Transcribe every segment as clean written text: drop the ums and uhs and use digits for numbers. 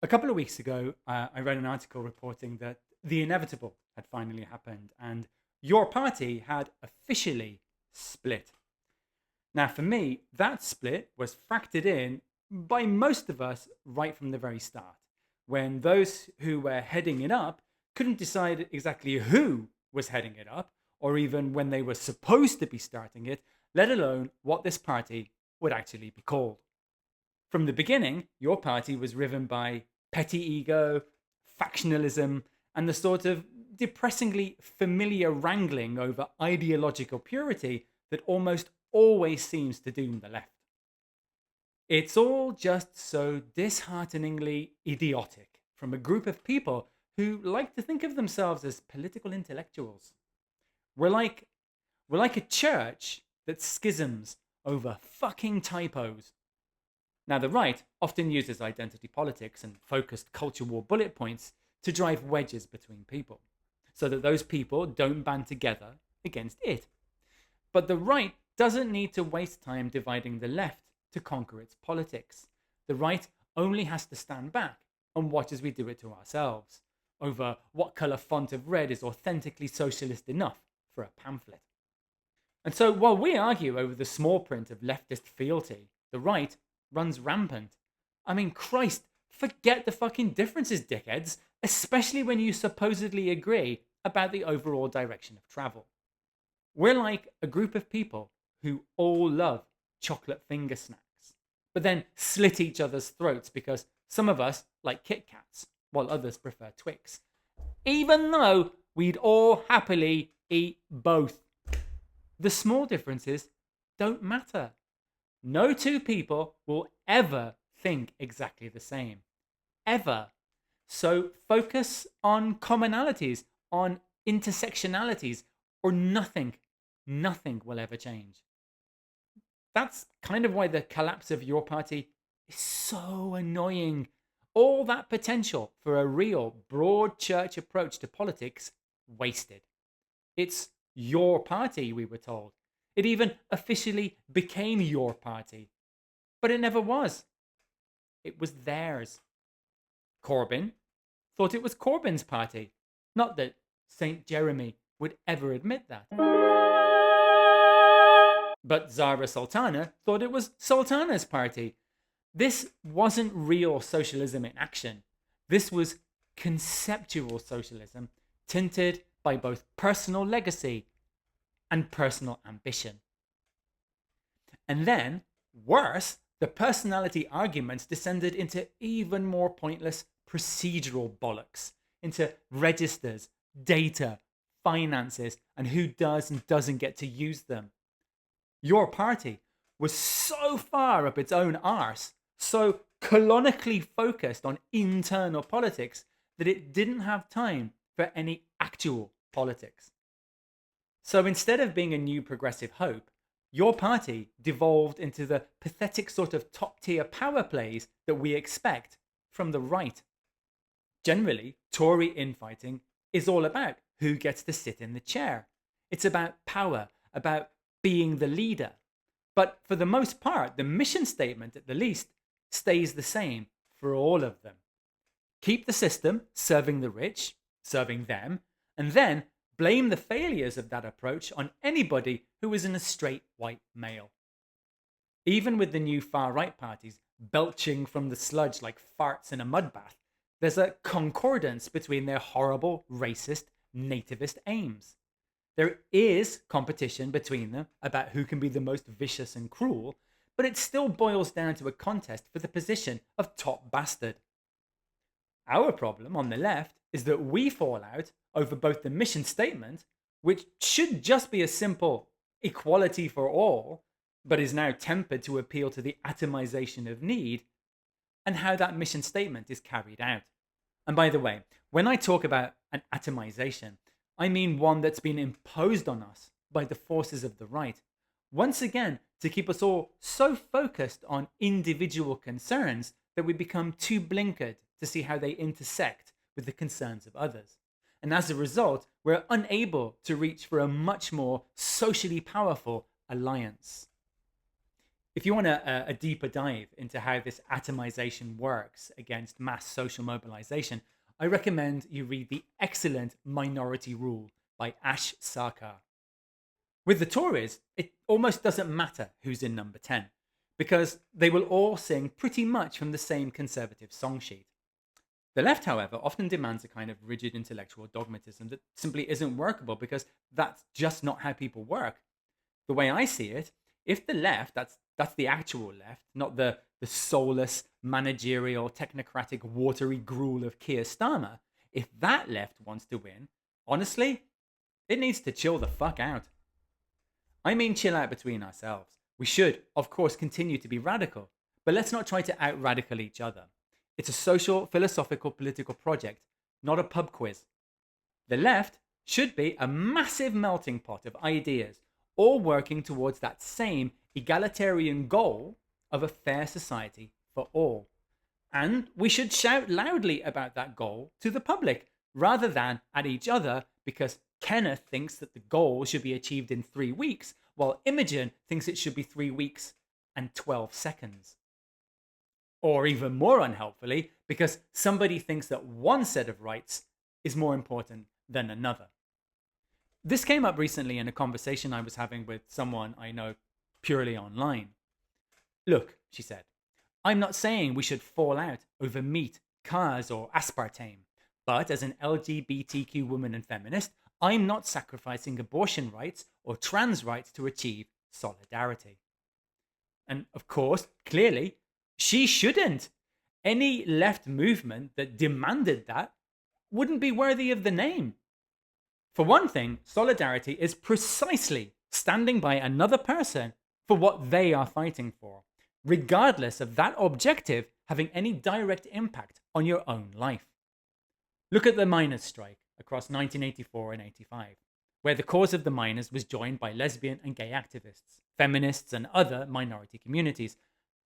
A couple of weeks ago, I read an article reporting that the inevitable had finally happened and your party had officially split. Now, for me, that split was factored in by most of us right from the very start, when those who were heading it up couldn't decide exactly who was heading it up, or even when they were supposed to be starting it, let alone what this party would actually be called. From the beginning, your party was driven by petty ego, factionalism, and the sort of depressingly familiar wrangling over ideological purity that almost always seems to doom the left. It's all just so dishearteningly idiotic from a group of people who like to think of themselves as political intellectuals. We're like we're like a church that schisms over fucking typos. Now, the right often uses identity politics and focused culture war bullet points to drive wedges between people, so that those people don't band together against it. But the right doesn't need to waste time dividing the left to conquer its politics. The right only has to stand back and watch as we do it to ourselves, over what colour font of red is authentically socialist enough for a pamphlet. And so while we argue over the small print of leftist fealty, the right runs rampant. I mean, Christ, forget the fucking differences, dickheads, especially when you supposedly agree about the overall direction of travel. We're like a group of people who all love chocolate finger snacks, but then slit each other's throats because some of us like Kit Kats, while others prefer Twix, even though we'd all happily eat both. The small differences don't matter. No two people will ever think exactly the same. Ever. So focus on commonalities, on intersectionalities, or nothing. Nothing will ever change. That's kind of why the collapse of your party is so annoying. All that potential for a real broad church approach to politics wasted. It's your party, we were told. It even officially became your party. But it never was. It was theirs. Corbyn thought it was Corbyn's party. Not that St. Jeremy would ever admit that. But Zara Sultana thought it was Sultana's party. This wasn't real socialism in action. This was conceptual socialism, tinted by both personal legacy and personal ambition. And then, worse, the personality arguments descended into even more pointless procedural bollocks, into registers, data, finances, and who does and doesn't get to use them. Your party was so far up its own arse, so canonically focused on internal politics, that it didn't have time for any actual politics. So instead of being a new progressive hope, your party devolved into the pathetic sort of top-tier power plays that we expect from the right. Generally, Tory infighting is all about who gets to sit in the chair. It's about power, about being the leader. But for the most part, the mission statement, at the least, stays the same for all of them. Keep the system serving the rich, serving them, and then blame the failures of that approach on anybody who isn't a straight white male. Even with the new far-right parties belching from the sludge like farts in a mud bath, there's a concordance between their horrible, racist, nativist aims. There is competition between them about who can be the most vicious and cruel, but it still boils down to a contest for the position of top bastard. Our problem on the left is that we fall out over both the mission statement, which should just be a simple equality for all, but is now tempered to appeal to the atomization of need, and how that mission statement is carried out. And by the way, when I talk about an atomization, I mean one that's been imposed on us by the forces of the right, once again to keep us all so focused on individual concerns that we become too blinkered to see how they intersect with the concerns of others. And as a result, we're unable to reach for a much more socially powerful alliance. If you want a deeper dive into how this atomization works against mass social mobilization, I recommend you read the excellent Minority Rule by Ash Sarkar. With the Tories, it almost doesn't matter who's in number 10, because they will all sing pretty much from the same conservative song sheet. The left, however, often demands a kind of rigid intellectual dogmatism that simply isn't workable because that's just not how people work. The way I see it, if the left, that's the actual left, not the soulless, managerial, technocratic, watery gruel of Keir Starmer, if that left wants to win, honestly, it needs to chill the fuck out. I mean chill out between ourselves. We should, of course, continue to be radical, but let's not try to out-radical each other. It's a social, philosophical, political project, not a pub quiz. The left should be a massive melting pot of ideas, all working towards that same egalitarian goal of a fair society for all. And we should shout loudly about that goal to the public, rather than at each other, because Kenneth thinks that the goal should be achieved in 3 weeks, while Imogen thinks it should be 3 weeks and 12 seconds. Or even more unhelpfully, because somebody thinks that one set of rights is more important than another. This came up recently in a conversation I was having with someone I know purely online. Look, she said, I'm not saying we should fall out over meat, cars, or aspartame, but as an LGBTQ woman and feminist, I'm not sacrificing abortion rights or trans rights to achieve solidarity. And of course, clearly, she shouldn't. Any left movement that demanded that wouldn't be worthy of the name. For one thing, solidarity is precisely standing by another person for what they are fighting for, regardless of that objective having any direct impact on your own life. Look at the miners' strike across 1984 and 85, where the cause of the miners was joined by lesbian and gay activists, feminists, and other minority communities.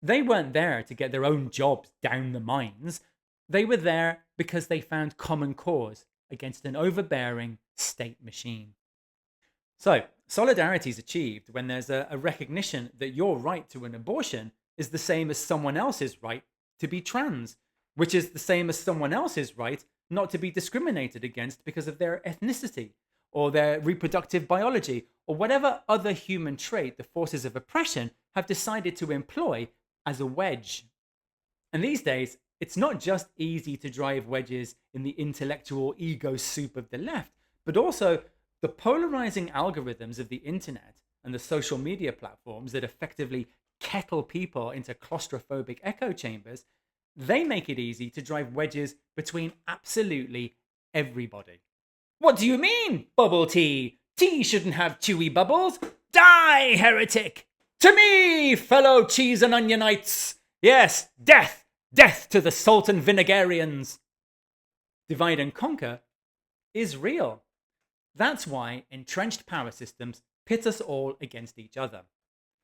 They weren't there to get their own jobs down the mines. They were there because they found common cause against an overbearing state machine. So, solidarity is achieved when there's a recognition that your right to an abortion is the same as someone else's right to be trans, which is the same as someone else's right not to be discriminated against because of their ethnicity or their reproductive biology or whatever other human trait the forces of oppression have decided to employ as a wedge. And these days, it's not just easy to drive wedges in the intellectual ego soup of the left, but also the polarizing algorithms of the internet and the social media platforms that effectively kettle people into claustrophobic echo chambers. They make it easy to drive wedges between absolutely everybody. What do you mean, bubble tea? Tea shouldn't have chewy bubbles. Die, heretic! To me, fellow cheese and onionites! Yes, death! Death to the salt and vinegarians! Divide and conquer is real. That's why entrenched power systems pit us all against each other.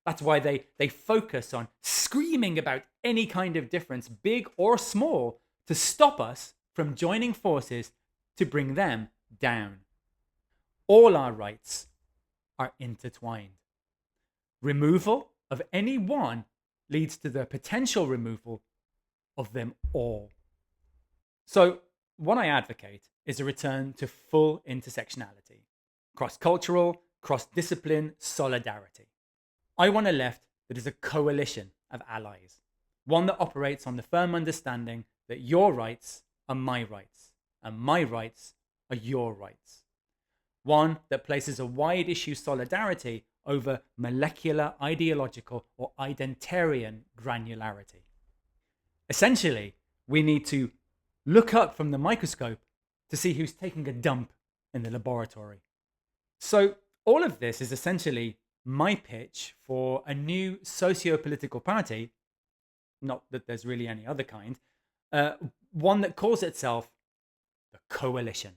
That's why they focus on screaming about any kind of difference, big or small, to stop us from joining forces to bring them down. All our rights are intertwined. Removal of any one leads to the potential removal of them all. So, what I advocate is a return to full intersectionality, cross-cultural, cross-discipline solidarity. I want a left that is a coalition of allies, one that operates on the firm understanding that your rights are my rights, and my rights are your rights. One that places a wide issue solidarity over molecular, ideological, or identitarian granularity. Essentially, we need to look up from the microscope to see who's taking a dump in the laboratory. So all of this is essentially my pitch for a new socio-political party, not that there's really any other kind, one that calls itself the Coalition.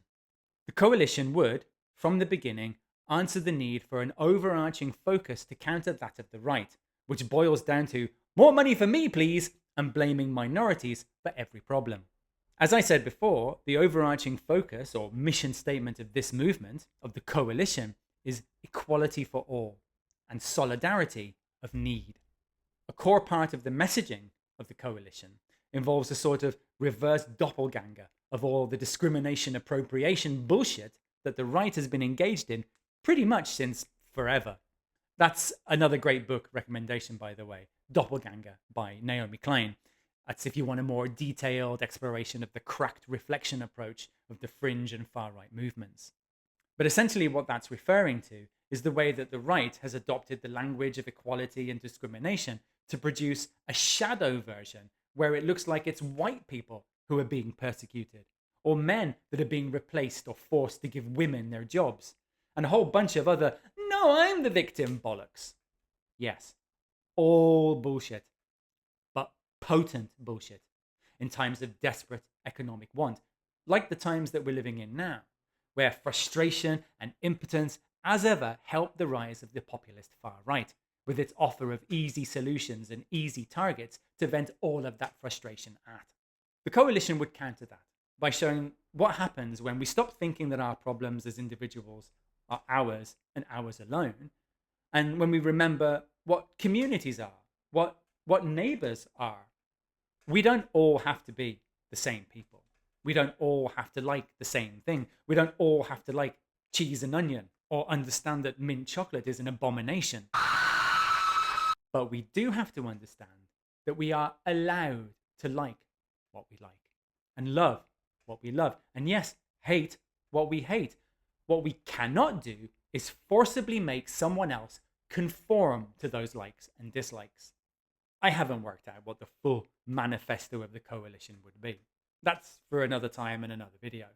The Coalition would, from the beginning, answer the need for an overarching focus to counter that of the right, which boils down to more money for me, please, and blaming minorities for every problem. As I said before, the overarching focus or mission statement of this movement, of the Coalition, is equality for all and solidarity of need. A core part of the messaging of the coalition involves a sort of reverse doppelganger of all the discrimination appropriation bullshit that the right has been engaged in pretty much since forever. That's another great book recommendation, by the way, Doppelganger by Naomi Klein. That's if you want a more detailed exploration of the cracked reflection approach of the fringe and far-right movements. But essentially what that's referring to is the way that the right has adopted the language of equality and discrimination to produce a shadow version where it looks like it's white people who are being persecuted, or men that are being replaced or forced to give women their jobs, and a whole bunch of other, no, I'm the victim bollocks. Yes, all bullshit, but potent bullshit in times of desperate economic want, like the times that we're living in now, where frustration and impotence, as ever, help the rise of the populist far right, with its offer of easy solutions and easy targets to vent all of that frustration at. The coalition would counter that by showing what happens when we stop thinking that our problems as individuals are ours and ours alone, and when we remember what communities are, what neighbors are. We don't all have to be the same people. We don't all have to like the same thing. We don't all have to like cheese and onion or understand that mint chocolate is an abomination. But we do have to understand that we are allowed to like what we like and love what we love. And yes, hate what we hate. What we cannot do is forcibly make someone else conform to those likes and dislikes. I haven't worked out what the full manifesto of the coalition would be. That's for another time and another video.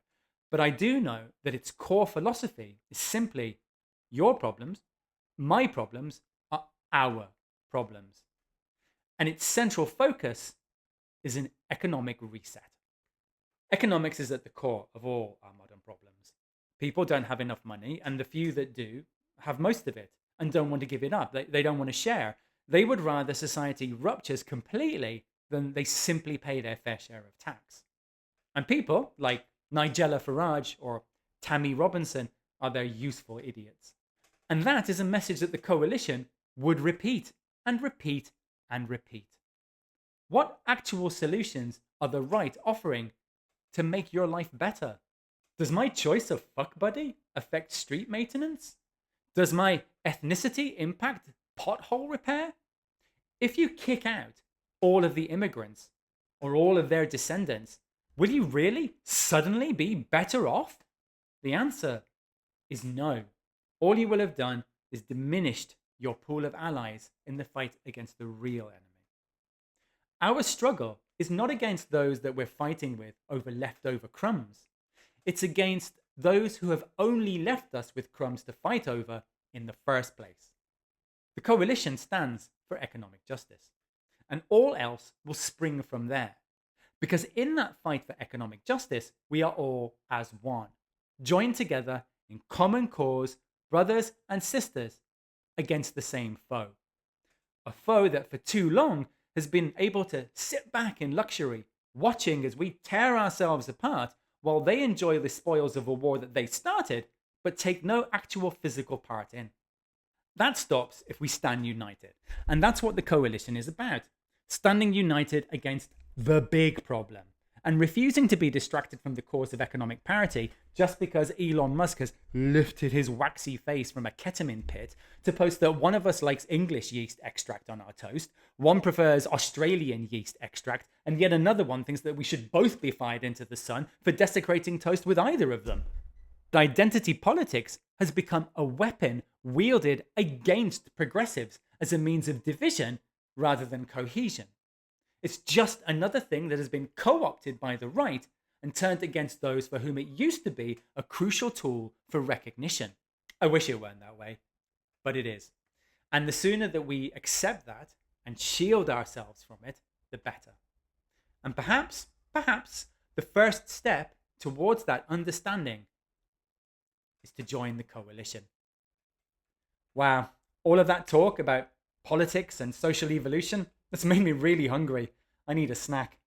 But I do know that its core philosophy is simply your problems, my problems are our problems. And its central focus is an economic reset. Economics is at the core of all our modern problems. People don't have enough money, and the few that do have most of it and don't want to give it up. They don't want to share. They would rather society ruptures completely than they simply pay their fair share of tax. And people like Nigella Farage or Tammy Robinson are their useful idiots. And that is a message that the coalition would repeat and repeat and repeat. What actual solutions are the right offering to make your life better? Does my choice of fuck buddy affect street maintenance? Does my ethnicity impact pothole repair? If you kick out all of the immigrants or all of their descendants, will you really suddenly be better off? The answer is no. All you will have done is diminished your pool of allies in the fight against the real enemy. Our struggle is not against those that we're fighting with over leftover crumbs. It's against those who have only left us with crumbs to fight over in the first place. The coalition stands for economic justice, and all else will spring from there. Because in that fight for economic justice, we are all as one, joined together in common cause, brothers and sisters, against the same foe. A foe that for too long has been able to sit back in luxury, watching as we tear ourselves apart while they enjoy the spoils of a war that they started, but take no actual physical part in. That stops if we stand united. And that's what the coalition is about. Standing united against the big problem and refusing to be distracted from the cause of economic parity just because Elon Musk has lifted his waxy face from a ketamine pit to post that one of us likes English yeast extract on our toast, one prefers Australian yeast extract, and yet another one thinks that we should both be fired into the sun for desecrating toast with either of them. Identity politics has become a weapon wielded against progressives as a means of division rather than cohesion. It's just another thing that has been co-opted by the right and turned against those for whom it used to be a crucial tool for recognition. I wish it weren't that way, but it is. And the sooner that we accept that and shield ourselves from it, the better. And perhaps the first step towards that understanding is to join the coalition. Wow, all of that talk about politics and social evolution, that's made me really hungry. I need a snack.